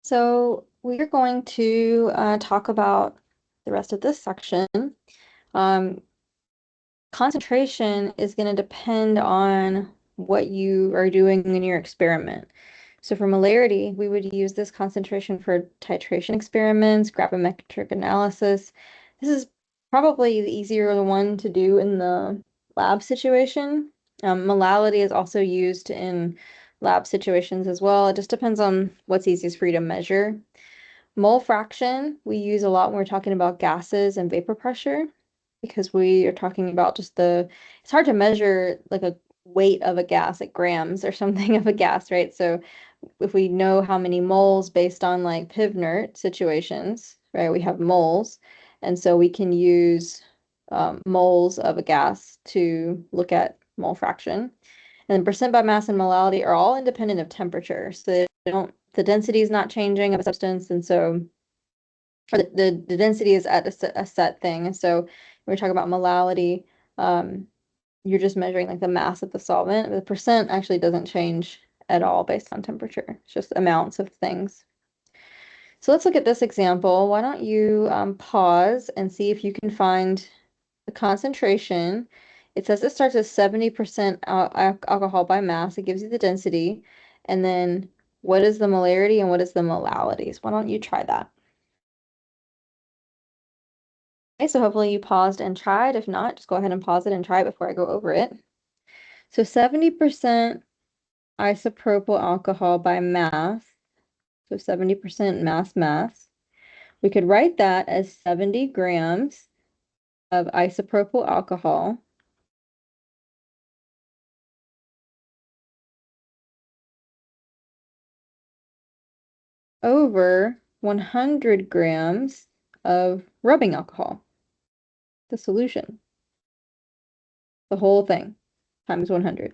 So we're going to talk about the rest of this section. Um, Concentration is going to depend on what you are doing in your experiment. So for molarity, we would use this concentration for titration experiments, gravimetric analysis. This is probably the easier one to do in the lab situation. Molality is also used in lab situations as well. It just depends on what's easiest for you to measure. Mole fraction, we use a lot when we're talking about gases and vapor pressure because we are talking about it's hard to measure like a weight of a gas, like grams or something of a gas, right? So if we know how many moles based on like Pivnert situations, right, we have moles. And so we can use moles of a gas to look at mole fraction. And then percent by mass and molality are all independent of temperature. So the density is not changing of a substance. And so the density is at a set thing. And so when we talk about molality, you're just measuring like the mass of the solvent. The percent actually doesn't change at all based on temperature. It's just amounts of things. So let's look at this example. Why don't you pause and see if you can find the concentration. It says it starts at 70% alcohol by mass. It gives you the density. And then what is the molarity and what is the molalities? Why don't you try that? Okay, so hopefully you paused and tried. If not, just go ahead and pause it and try it before I go over it. So 70% isopropyl alcohol by mass, so 70% mass. We could write that as 70 grams of isopropyl alcohol over 100 grams of rubbing alcohol, the solution, the whole thing, times 100.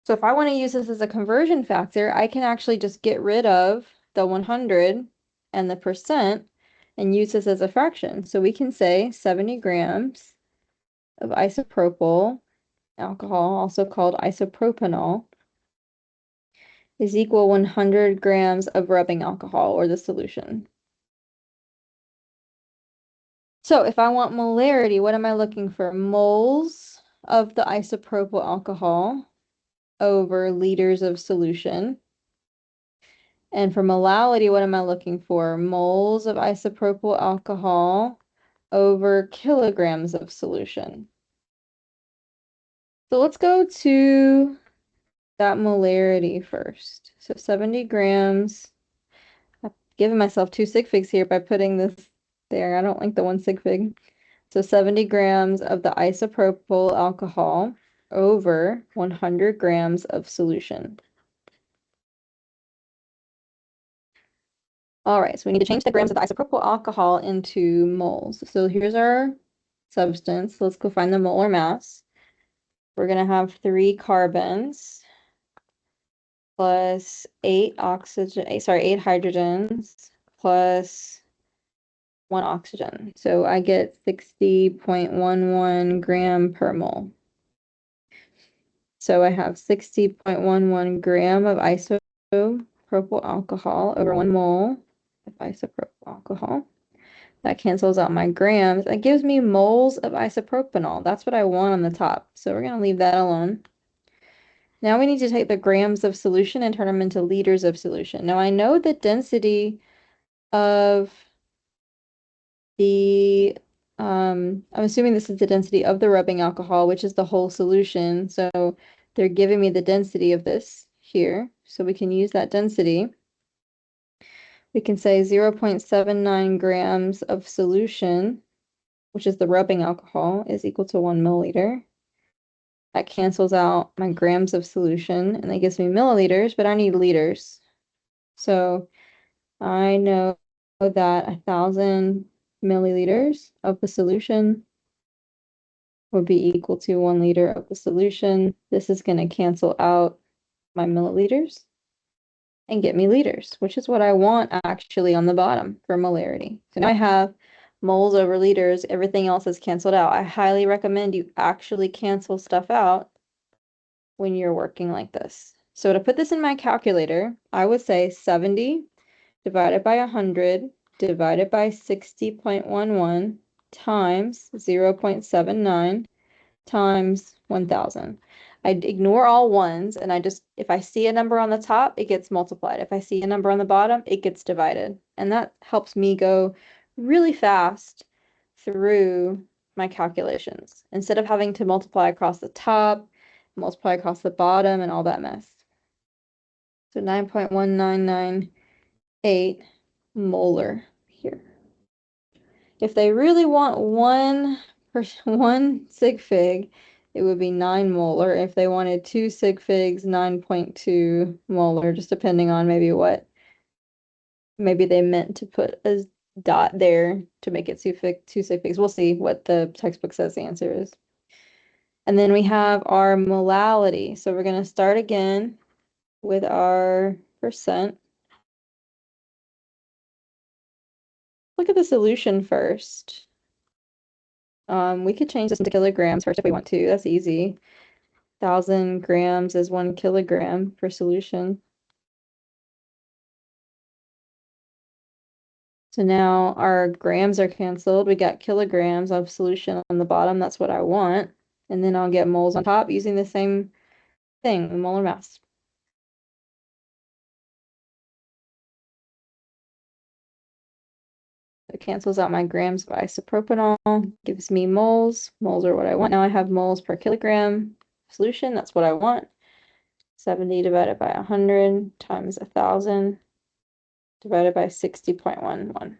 So if I want to use this as a conversion factor, I can actually just get rid of the 100 and the percent and use this as a fraction. So we can say 70 grams of isopropyl alcohol, also called isopropanol, is equal 100 grams of rubbing alcohol, or the solution. So if I want molarity, what am I looking for? Moles of the isopropyl alcohol over liters of solution. And for molality, what am I looking for? Moles of isopropyl alcohol over kilograms of solution. So let's go to that molarity first. So 70 grams. I've given myself 2 sig figs here by putting this there. I don't like the 1 sig fig. So 70 grams of the isopropyl alcohol over 100 grams of solution. All right, so we need to change the grams of the isopropyl alcohol into moles. So here's our substance. Let's go find the molar mass. We're going to have 3 carbons plus 8 hydrogens plus 1 oxygen. So I get 60.11 gram per mole. So I have 60.11 gram of isopropyl alcohol over 1 mole of isopropyl alcohol. That cancels out my grams. That gives me moles of isopropanol. That's what I want on the top. So we're going to leave that alone. Now we need to take the grams of solution and turn them into liters of solution. Now I know the density of the, I'm assuming this is the density of the rubbing alcohol, which is the whole solution. So they're giving me the density of this here. So we can use that density. We can say 0.79 grams of solution, which is the rubbing alcohol, is equal to 1 milliliter. That cancels out my grams of solution, and that gives me milliliters, but I need liters. So I know that 1,000 milliliters of the solution would be equal to 1 liter of the solution. This is going to cancel out my milliliters and get me liters, which is what I want actually on the bottom for molarity. So now I have moles over liters. Everything else is canceled out. I highly recommend you actually cancel stuff out when you're working like this. So to put this in my calculator, I would say 70 divided by 100 divided by 60.11 times 0.79 times 1000. I ignore all ones and if I see a number on the top, it gets multiplied. If I see a number on the bottom, it gets divided. And that helps me go really fast through my calculations instead of having to multiply across the top, multiply across the bottom, and all that mess. So 9.1998 molar here. If they really want one sig fig, it would be 9 molar. If they wanted 2 sig figs, 9.2 molar, just depending on maybe they meant to put a dot there to make it 2 sig figs. We'll see what the textbook says the answer is. And then we have our molality. So we're going to start again with our percent. Look at the solution first. We could change this into kilograms first if we want to. That's easy. 1,000 grams is 1 kilogram for solution. So now our grams are canceled. We got kilograms of solution on the bottom. That's what I want. And then I'll get moles on top using the same thing, the molar mass. It cancels out my grams of isopropanol, gives me moles. Moles are what I want. Now I have moles per kilogram solution. That's what I want. 70 divided by 100 times 1,000 divided by 60.11.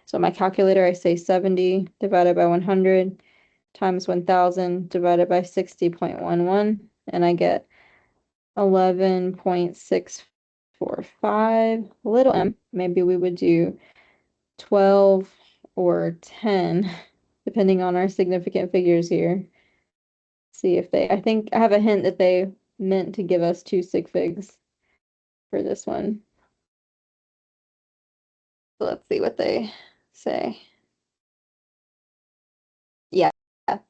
So my calculator, I say 70 divided by 100 times 1,000 divided by 60.11, and I get 11.645. Little m, maybe we would do 12 or 10, depending on our significant figures here. See if I think I have a hint that they meant to give us 2 sig figs for this one. So let's see what they say. Yeah,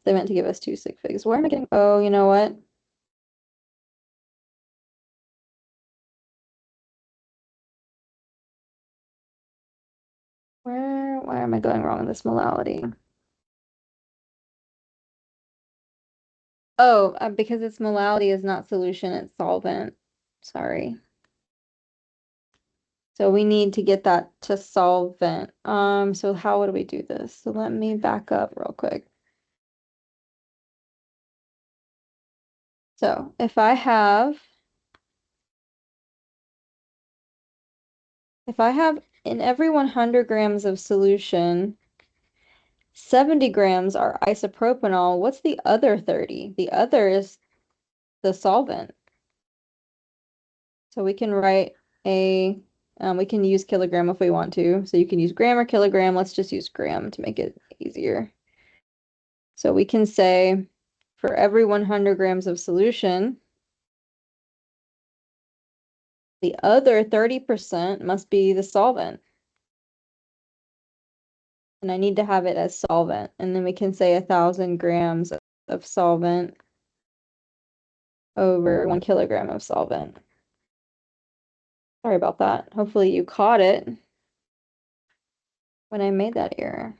they meant to give us 2 sig figs. Where am I getting? Oh, you know what? Why am I going wrong in this molality? Oh, because its molality is not solution, it's solvent. Sorry. So we need to get that to solvent. So how would we do this? So let me back up real quick. So if I have in every 100 grams of solution, 70 grams are isopropanol, what's the other 30? The other is the solvent. So we can write we can use kilogram if we want to. So you can use gram or kilogram. Let's just use gram to make it easier. So we can say for every 100 grams of solution, the other 30% must be the solvent. And I need to have it as solvent. And then we can say 1,000 grams of solvent over 1 kilogram of solvent. Sorry about that. Hopefully you caught it when I made that error.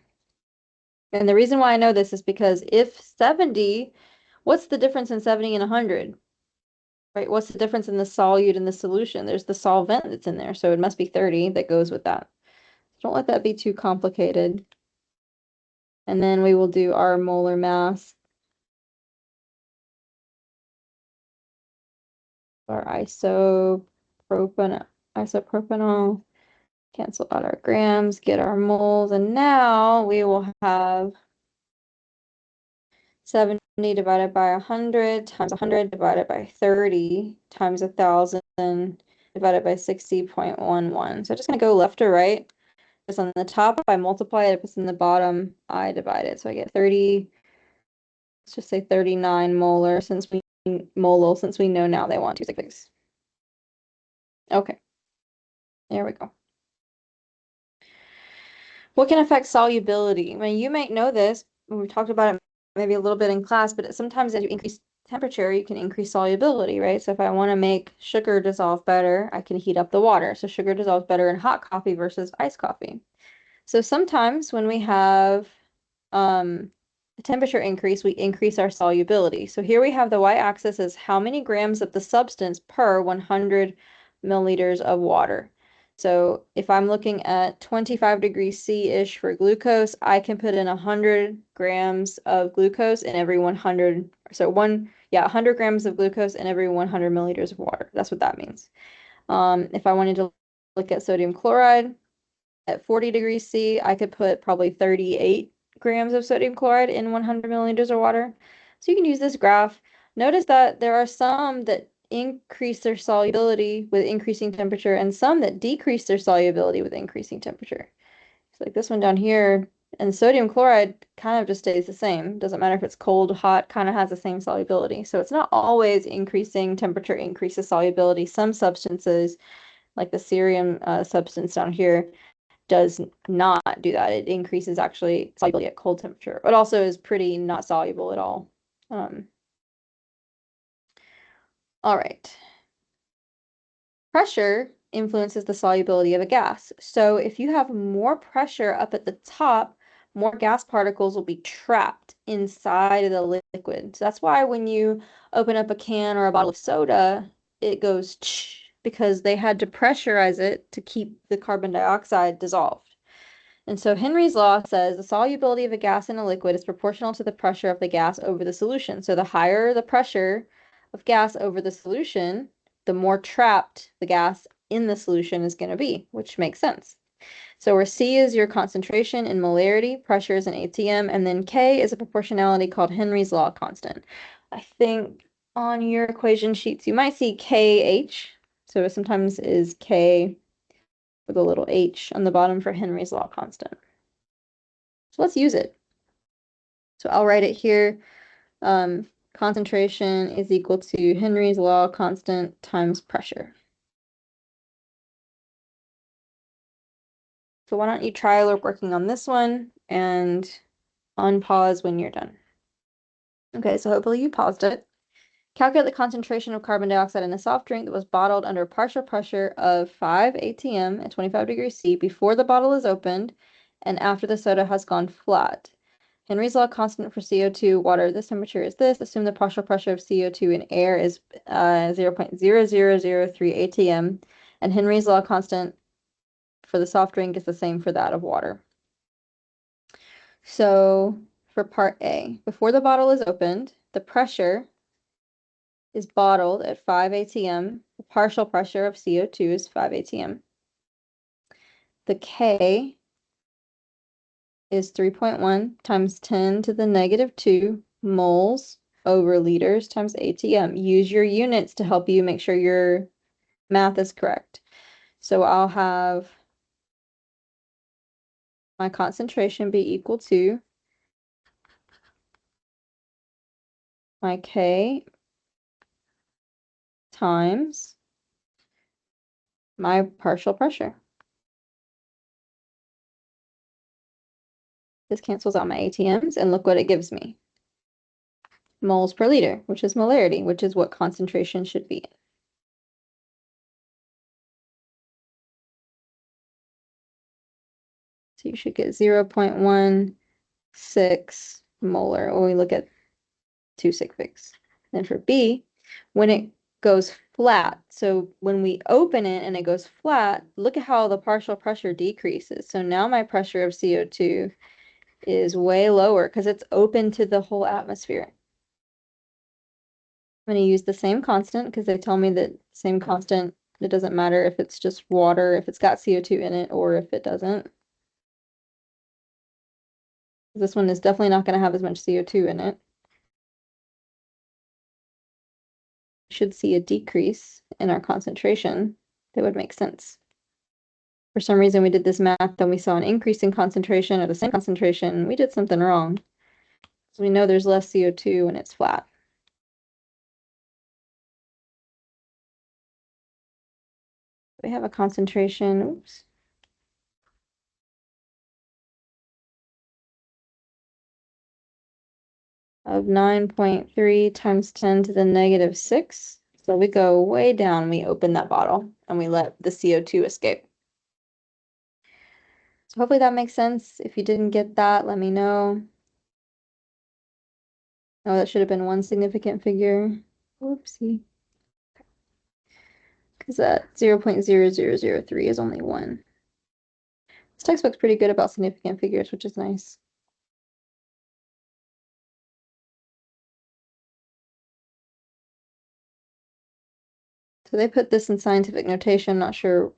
And the reason why I know this is because if 70, what's the difference in 70 and 100? Right? What's the difference in the solute and the solution? There's the solvent that's in there, so it must be 30 that goes with that. Don't let that be too complicated. And then we will do our molar mass. Our isopropanol. Cancel out our grams, get our moles, and now we will have 70 divided by 100 times 100 divided by 30 times 1,000 divided by 60.11. So I'm just going to go left to right. Just on the top, I multiply it. If it's in the bottom, I divide it. So I get 30, let's just say 39 molar since we know now they want 2 sig figs. Okay, there we go. What can affect solubility? I mean, you might know this. We talked about it maybe a little bit in class, but sometimes as you increase temperature, you can increase solubility, right? So if I want to make sugar dissolve better, I can heat up the water. So sugar dissolves better in hot coffee versus iced coffee. So sometimes when we have the temperature increase, we increase our solubility. So here we have the y-axis is how many grams of the substance per 100 milliliters of water. So if I'm looking at 25 degrees C-ish for glucose, I can put in 100 grams of glucose in every 100, so 100 grams of glucose in every 100 milliliters of water. That's what that means. If I wanted to look at sodium chloride, at 40 degrees C, I could put probably 38 grams of sodium chloride in 100 milliliters of water. So you can use this graph. Notice that there are some that increase their solubility with increasing temperature and some that decrease their solubility with increasing temperature. So like this one down here, and sodium chloride kind of just stays the same. Doesn't matter if it's cold, hot, kind of has the same solubility. So it's not always increasing temperature increases solubility. Some substances, like the cerium substance down here, does not do that. It increases actually solubility at cold temperature, but also is pretty not soluble at all. All right. Pressure influences the solubility of a gas. So if you have more pressure up at the top, more gas particles will be trapped inside of the liquid. So that's why when you open up a can or a bottle of soda, it goes tsh, because they had to pressurize it to keep the carbon dioxide dissolved. And so Henry's law says the solubility of a gas in a liquid is proportional to the pressure of the gas over the solution. So the higher the pressure of gas over the solution, the more trapped the gas in the solution is going to be, which makes sense. So where C is your concentration in molarity, pressure is in ATM, and then K is a proportionality called Henry's law constant. I think on your equation sheets, you might see KH. So it sometimes is K with a little h on the bottom for Henry's law constant. So let's use it. So I'll write it here. Concentration is equal to Henry's law constant times pressure. So why don't you try working on this one and unpause when you're done. Okay, so hopefully you paused it. Calculate the concentration of carbon dioxide in a soft drink that was bottled under partial pressure of 5 atm at 25 degrees C before the bottle is opened and after the soda has gone flat. Henry's law constant for CO2, water, this temperature is this. Assume the partial pressure of CO2 in air is 0.0003 atm, and Henry's law constant for the soft drink is the same for that of water. So for part A, before the bottle is opened, the pressure is bottled at 5 atm. The partial pressure of CO2 is 5 atm. The K is 3.1 times 10 to the negative 2 moles over liters times atm. Use your units to help you make sure your math is correct. So I'll have my concentration be equal to my K times my partial pressure. This cancels out my ATMs, and look what it gives me. Moles per liter, which is molarity, which is what concentration should be. So you should get 0.16 molar when we look at 2 sig figs. Then for B, when it goes flat, so when we open it and it goes flat, look at how the partial pressure decreases. So now my pressure of CO2 is way lower because it's open to the whole atmosphere. I'm going to use the same constant because they tell me that same constant, it doesn't matter if it's just water, if it's got CO2 in it, or if it doesn't. This one is definitely not going to have as much CO2 in it. Should see a decrease in our concentration. That would make sense. For some reason, we did this math, then we saw an increase in concentration at the same concentration. We did something wrong. So we know there's less CO2 when it's flat. We have a concentration, oops. of 9.3 times 10 to the negative 6. So we go way down, we open that bottle, and we let the CO2 escape. So hopefully that makes sense. If you didn't get that, let me know. Oh, that should have been one significant figure. Whoopsie. Because that 0.0003 is only one. This textbook's pretty good about significant figures, which is nice. So they put this in scientific notation. Not sure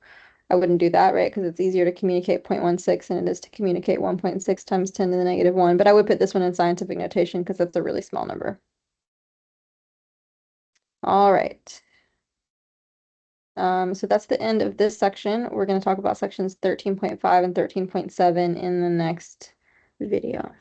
I wouldn't do that, right? Because it's easier to communicate 0.16 than it is to communicate 1.6 times 10 to the negative 1. But I would put this one in scientific notation because that's a really small number. All right. So that's the end of this section. We're going to talk about sections 13.5 and 13.7 in the next video.